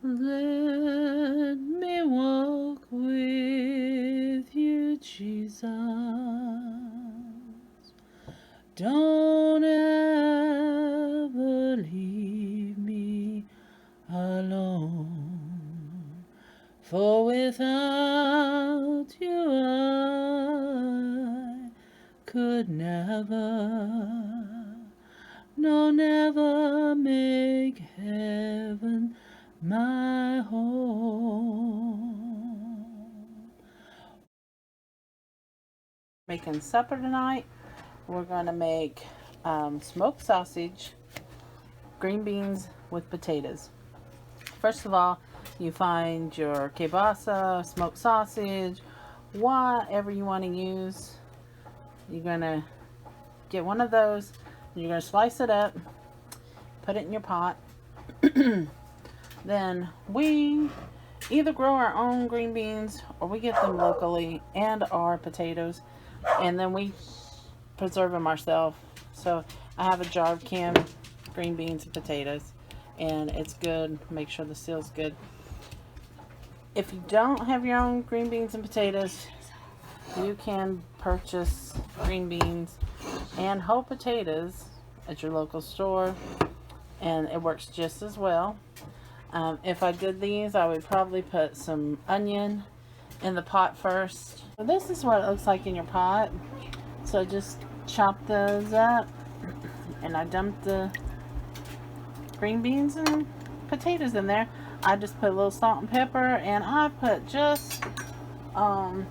Let me walk with you, Jesus. Don't ever leave me alone, for without you I could never, no, never make heaven my home. Making supper tonight. We're gonna make smoked sausage, green beans with potatoes. First of all, you find your kielbasa, smoked sausage, whatever you want to use. You're gonna get one of those. You're gonna slice it up, put it in your pot. Then we either grow our own green beans or we get them locally, and our potatoes, and then we preserve them ourselves. So I have a jar of canned green beans and potatoes, and it's good. Make sure the seal's good. If you don't have your own green beans and potatoes, you can purchase green beans and whole potatoes at your local store, and it works just as well. If I did these, I would probably put some onion in the pot first. So this is what it looks like in your pot. So just chop those up, and I dumped the green beans and potatoes in there. I just put a little salt and pepper, and I put just a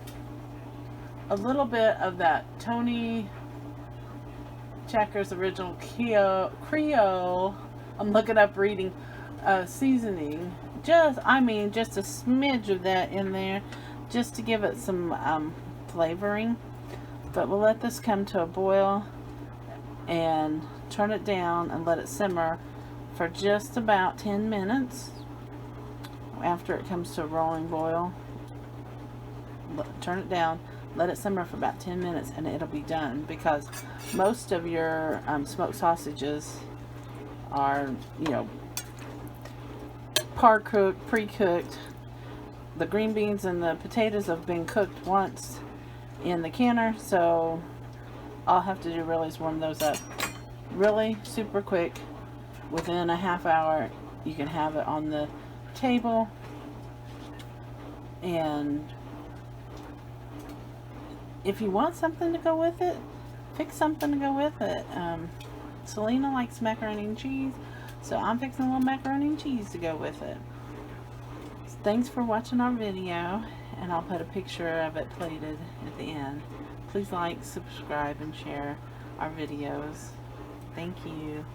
little bit of that Tony Checker's original Creole. I'm looking up reading seasoning. Just a smidge of that in there, just to give it some flavoring. But we'll let this come to a boil and turn it down and let it simmer for just about 10 minutes. After it comes to a rolling boil, turn it down, let it simmer for about 10 minutes, and it'll be done. Because most of your smoked sausages are, par cooked, pre-cooked. The green beans and the potatoes have been cooked once in the canner, so all I have to do really is warm those up really super quick. Within a half hour you can have it on the table. And if you want something to go with it, fix something to go with it. Selena likes macaroni and cheese, so I'm fixing a little macaroni and cheese to go with it. Thanks for watching our video, and I'll put a picture of it plated at the end. Please like, subscribe, and share our videos. Thank you.